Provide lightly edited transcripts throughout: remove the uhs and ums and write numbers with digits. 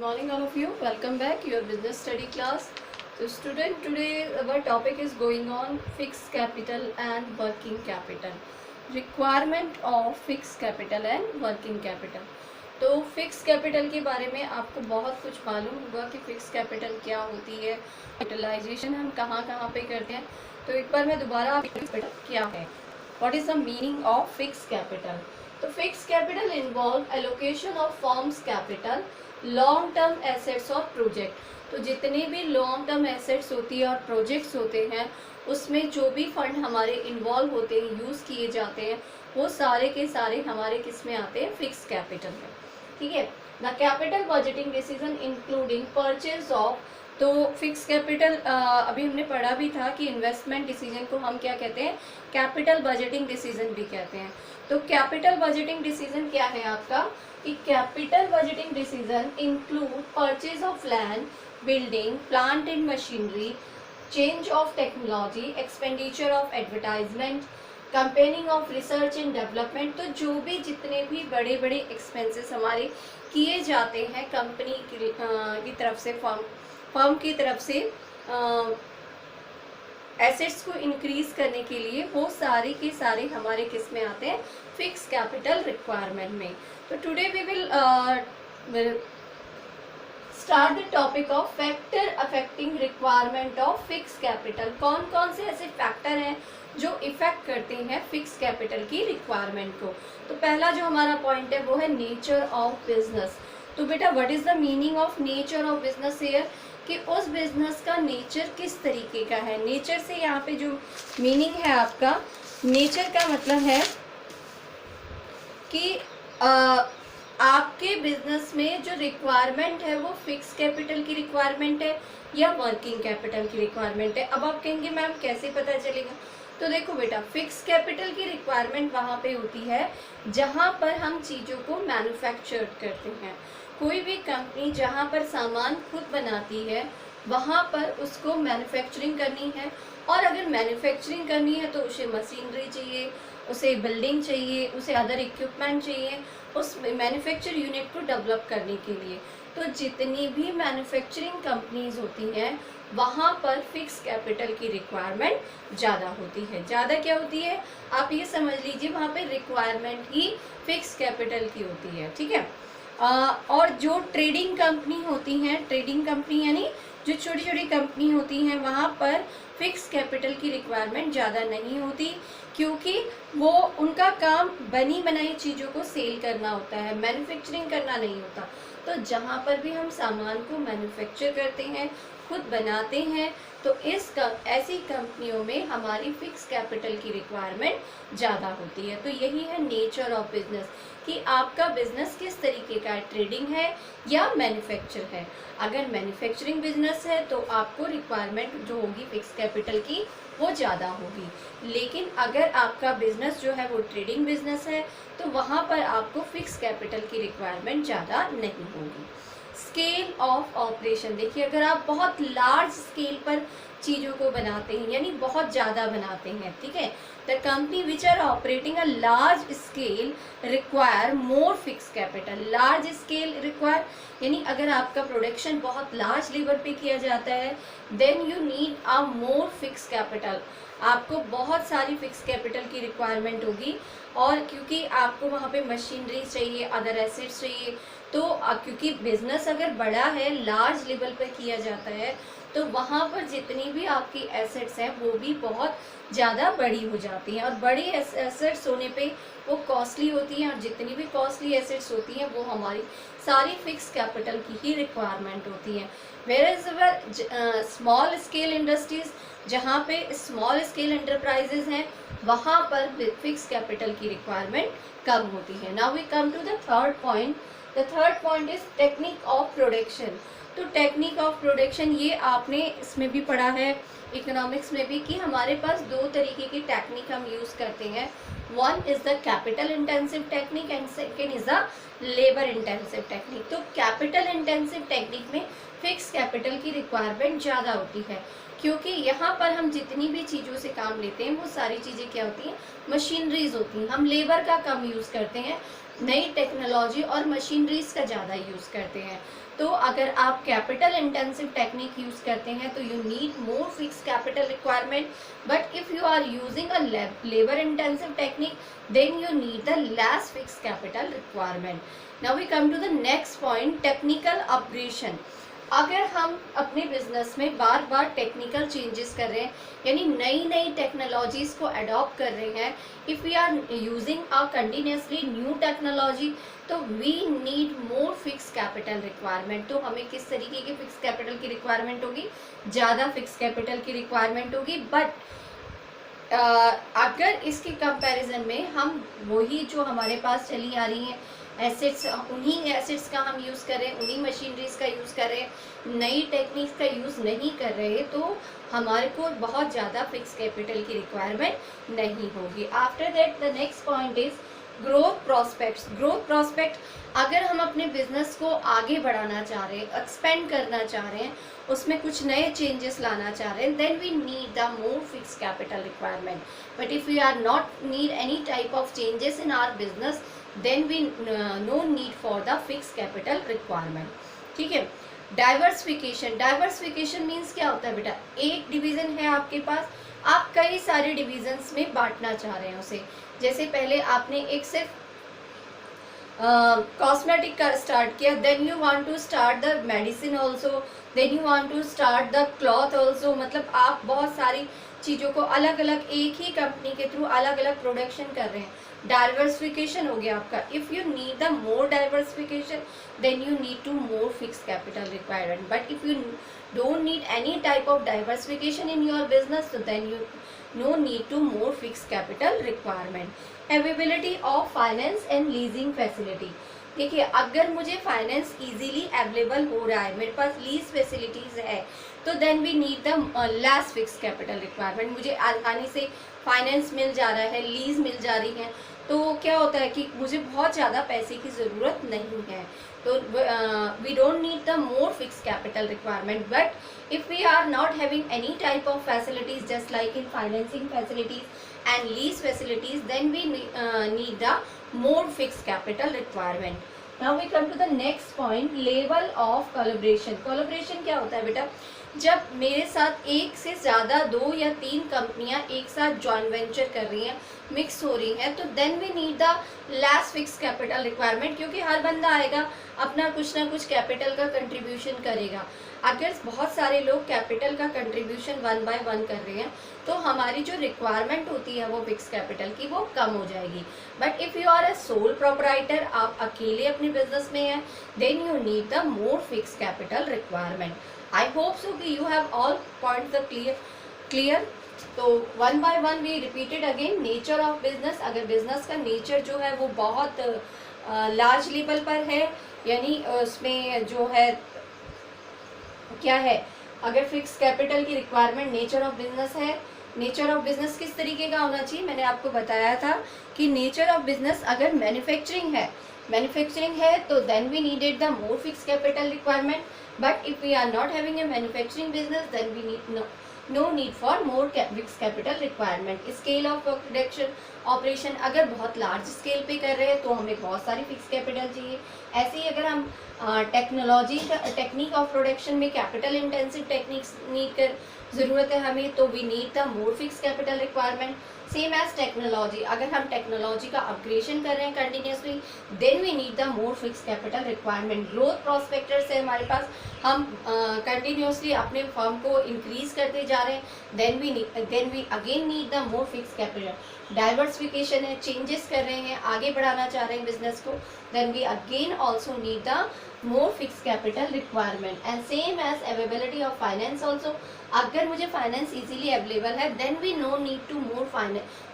morning all of you. Welcome back your business study class. So student, today our topic is going on fixed capital and working capital. Requirement of fixed capital and working capital. तो fix capital के बारे में आपको बहुत कुछ मालूम होगा कि फिक्स कैपिटल क्या होती है, कैपिटलाइजेशन हम कहाँ कहाँ पे करते हैं. तो एक बार मैं दोबारा क्या है, what is the meaning of fix capital. तो fix capital involve allocation of firms capital, long term assets और प्रोजेक्ट. तो जितने भी लॉन्ग टर्म एसेट्स होती है और प्रोजेक्ट्स होते हैं उसमें जो भी फंड हमारे इन्वॉल्व होते हैं, यूज़ किए जाते हैं, वो सारे के सारे हमारे किस में आते हैं, फिक्स कैपिटल में. ठीक है. The capital budgeting decision including purchase of. तो फिक्स कैपिटल अभी हमने पढ़ा भी था कि इन्वेस्टमेंट डिसीजन को हम क्या कहते हैं, कैपिटल बजटिंग डिसीजन भी कहते हैं. तो कैपिटल बजटिंग डिसीजन क्या है आपका, कि capital budgeting decision include purchase of land, building, plant and machinery, change of technology, expenditure of advertisement, campaigning of research and development. तो जो भी जितने भी बड़े बड़े एक्सपेंसेस हमारे किए जाते हैं कंपनी की तरफ से, फर्म की तरफ से एसेट्स को इंक्रीज करने के लिए, वो सारे के सारे हमारे किस में आते हैं, फिक्स कैपिटल रिक्वायरमेंट में. तो today we will start the topic of factor affecting requirement of fix capital. कौन कौन से ऐसे फैक्टर हैं जो इफेक्ट करते हैं फिक्स कैपिटल की रिक्वायरमेंट को. तो पहला जो हमारा पॉइंट है वो है नेचर ऑफ बिजनेस. तो बेटा what is the meaning of nature of business here, कि उस बिजनेस का नेचर किस तरीके का है. नेचर से यहाँ पे जो मीनिंग है आपका, नेचर का मतलब है कि आपके बिजनेस में जो रिक्वायरमेंट है वो फिक्स कैपिटल की रिक्वायरमेंट है या वर्किंग कैपिटल की रिक्वायरमेंट है. अब आप कहेंगे मैम कैसे पता चलेगा. तो देखो बेटा, फिक्स कैपिटल की रिक्वायरमेंट वहाँ पे होती है जहाँ पर हम चीज़ों को मैन्युफैक्चर करते हैं. कोई भी कंपनी जहाँ पर सामान खुद बनाती है वहाँ पर उसको मैन्युफैक्चरिंग करनी है, और अगर मैन्युफैक्चरिंग करनी है तो उसे मशीनरी चाहिए, उसे बिल्डिंग चाहिए, उसे अदर इक्विपमेंट चाहिए उस मैन्युफैक्चर यूनिट को डेवलप करने के लिए. तो जितनी भी मैन्युफैक्चरिंग कंपनीज होती हैं वहाँ पर फिक्स कैपिटल की रिक्वायरमेंट ज़्यादा होती है. ज़्यादा क्या होती है, आप ये समझ लीजिए वहाँ पे रिक्वायरमेंट ही फिक्स कैपिटल की होती है. ठीक है. और जो ट्रेडिंग कंपनी होती हैं, ट्रेडिंग कंपनी यानी जो छोटी छोटी कंपनी होती हैं, वहाँ पर फिक्स कैपिटल की रिक्वायरमेंट ज़्यादा नहीं होती, क्योंकि वो उनका काम बनी बनाई चीज़ों को सेल करना होता है, मैन्युफैक्चरिंग करना नहीं होता. तो जहाँ पर भी हम सामान को मैन्युफैक्चर करते हैं, खुद बनाते हैं, तो ऐसी कंपनियों में हमारी फिक्स कैपिटल की रिक्वायरमेंट ज़्यादा होती है. तो यही है नेचर ऑफ बिजनेस, कि आपका बिजनेस किस तरीके का है, ट्रेडिंग है या मैन्युफैक्चर है. अगर मैन्युफैक्चरिंग बिजनेस है तो आपको रिक्वायरमेंट जो होगी फिक्स कैपिटल की वो ज़्यादा होगी. लेकिन अगर आपका बिजनेस जो है वो ट्रेडिंग बिजनेस है तो वहाँ पर आपको फिक्स कैपिटल की रिक्वायरमेंट ज़्यादा नहीं होगी. Scale of operation. देखिए, अगर आप बहुत लार्ज स्केल पर चीज़ों को बनाते हैं यानी बहुत ज़्यादा बनाते हैं, ठीक है, the company which are operating a large scale require more fix capital. Large scale require यानी अगर आपका प्रोडक्शन बहुत लार्ज लेवल पे किया जाता है, then you need a more fix capital. आपको बहुत सारी फिक्स कैपिटल की रिक्वायरमेंट होगी, और क्योंकि आपको वहाँ पे मशीनरी चाहिए, अदर एसेट्स चाहिए. तो क्योंकि बिजनेस अगर बड़ा है, लार्ज लेवल पर किया जाता है, तो वहाँ पर जितनी भी आपकी एसेट्स हैं वो भी बहुत ज़्यादा बड़ी हो जाती हैं, और बड़ी एसेट्स होने पे वो कॉस्टली होती हैं, और जितनी भी कॉस्टली एसेट्स होती हैं वो हमारी सारी फिक्स कैपिटल की ही रिक्वायरमेंट होती हैं. Whereas our small scale industries, जहाँ पे स्मॉल स्केल एंटरप्राइजेज हैं, वहाँ पर फिक्स कैपिटल की रिक्वायरमेंट कम होती है. Now we come to the third point. The third point is technique of production. तो टेक्निक ऑफ प्रोडक्शन ये आपने इसमें भी पढ़ा है, इकोनॉमिक्स में भी, कि हमारे पास दो तरीके की टेक्निक हम यूज़ करते हैं. One is the capital intensive technique and second is the labour intensive technique. तो कैपिटल इंटेंसिव टेक्निक में फिक्स कैपिटल की रिक्वायरमेंट ज़्यादा होती है, क्योंकि यहाँ पर हम जितनी भी चीज़ों से काम लेते हैं वो सारी चीज़ें क्या होती हैं, मशीनरीज होती हैं। हम लेबर का कम यूज़ करते हैं, नई टेक्नोलॉजी और मशीनरीज का ज़्यादा यूज़ करते हैं। तो अगर आप कैपिटल इंटेंसिव टेक्निक यूज़ करते हैं तो you need more fix capital requirement, but if you are using a labour intensive technique then you need the less fix capital requirement. Now we come to the next point, technical upgradation. अगर हम अपने business में बार बार technical changes कर रहे हैं, यानी नई नई टेक्नोलॉजीज को अडॉप्ट कर रहे हैं, if we are using a continuously new technology, तो we need more fix capital requirement. तो हमें किस तरीके की फिक्स कैपिटल की रिक्वायरमेंट होगी, ज़्यादा फिक्स कैपिटल की रिक्वायरमेंट होगी। बट अगर इसके कंपैरिजन में हम वही जो हमारे पास चली आ रही हैं एसेट्स, उन्हीं एसेट्स का हम यूज़ कर रहे हैं, उन्हीं मशीनरीज का यूज़ कर रहे हैं, नई टेक्निक्स का यूज़ नहीं कर रहे, तो हमारे को बहुत ज़्यादा फिक्स कैपिटल की रिक्वायरमेंट नहीं होगी। After that the next point is growth prospects. Growth prospect, अगर हम अपने बिजनेस को आगे बढ़ाना चाह रहे हैं, एक्सपेंड करना चाह रहे हैं, उसमें कुछ नए चेंजेस लाना चाह रहे हैं, then we need the more fix capital requirement. But if we are not need any type of changes in our business, then we no need for the fix capital requirement. ठीक है। Diversification, diversification means क्या होता है बेटा, एक division है आपके पास, आप कई सारे डिविजन्स में बांटना चाह रहे हैं उसे। जैसे पहले आपने एक सिर्फ कॉस्मेटिक का स्टार्ट किया, then you want to start the medicine also, then you want to start the cloth also. मतलब आप बहुत सारी चीज़ों को अलग अलग एक ही कंपनी के थ्रू अलग अलग प्रोडक्शन कर रहे हैं। डाइवर्सिफिकेशन हो गया आपका। If you need the more diversification then you need to more fix capital requirement. But if you don't need any type of diversification in your business, so then you no need to more fixed capital requirement. Availability of finance and leasing facility. देखिए, अगर मुझे finance easily available हो रहा है, मेरे पास lease facilities है, तो then we need the less fix capital requirement. मुझे आसानी से फाइनेंस मिल जा रहा है, लीज मिल जा रही है, तो क्या होता है कि मुझे बहुत ज़्यादा पैसे की ज़रूरत नहीं है। तो we don't need the more fix capital requirement. But if we are not having any type of facilities just like in financing facilities and lease facilities, then we need the more fixed capital requirement. Now we come to the next point, level of collaboration. collaboration क्या होता है बेटा, जब मेरे साथ एक से ज़्यादा 2 या 3 कंपनियां एक साथ जॉइंट वेंचर कर रही हैं, मिक्स हो रही हैं, तो then we need the less fix capital requirement, क्योंकि हर बंदा आएगा अपना कुछ ना कुछ कैपिटल का कंट्रीब्यूशन करेगा। अगर बहुत सारे लोग कैपिटल का कंट्रीब्यूशन 1 by 1 कर रहे हैं, तो हमारी जो रिक्वायरमेंट होती है वो फिक्स कैपिटल की वो कम हो जाएगी। But if you are a sole proprietor, आप अकेले अपने बिजनेस में हैं, then you need the more fix capital requirement. I hope so कि you have all points clear. तो 1 by 1 we repeated again. Nature of business, अगर business का nature जो है वो बहुत लार्ज लेवल पर है, यानी उसमें जो है क्या है, अगर फिक्स कैपिटल की रिक्वायरमेंट नेचर ऑफ बिजनेस है, नेचर ऑफ बिजनेस किस तरीके का होना चाहिए, मैंने आपको बताया था कि नेचर ऑफ बिजनेस अगर मैन्युफैक्चरिंग है तो then we needed the more fix capital requirement. But if we are not having a manufacturing business, then we need no need for more fix capital requirement. Scale of production operation, अगर बहुत large scale पे कर रहे हैं तो हमें बहुत सारी फिक्स कैपिटल चाहिए। ऐसे ही अगर हम टेक्निक ऑफ प्रोडक्शन में कैपिटल इंटेंसिव टेक्निक्स नीड कर ज़रूरत है हमें, तो we need the more fix capital requirement. Same as technology, अगर हम टेक्नोलॉजी का अपग्रेडेशन कर रहे हैं continuously, then we need the more fix capital requirement. Growth prospectors है हमारे पास, हम कंटिन्यूसली अपने फर्म को इंक्रीज करते जा रहे हैं, then we again need the more fix capital. Diversification है, चेंजेस कर रहे हैं, आगे बढ़ाना चाह रहे हैं बिजनेस को, then we again also need the more fix capital requirement. And same as availability of finance also, अगर मुझे फाइनेंस इजीली अवेलेबल है, then we no need to more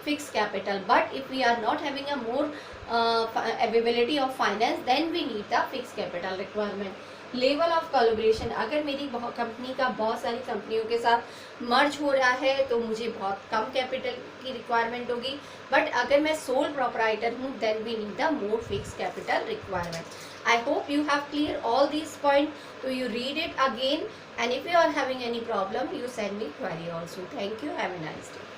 fix capital. But if we are not having a more availability of finance, then we need the fix capital requirement. Level of collaboration, अगर मेरी company का बहुत सारी कंपनियों के साथ मर्ज हो रहा है तो मुझे बहुत कम कैपिटल की रिक्वायरमेंट होगी, बट अगर मैं सोल प्रोपराइटर हूँ then we need the more fix capital requirement. I hope you have clear all these points, so you read it again, and if you are having any problem you send me query also. Thank you, have a nice day.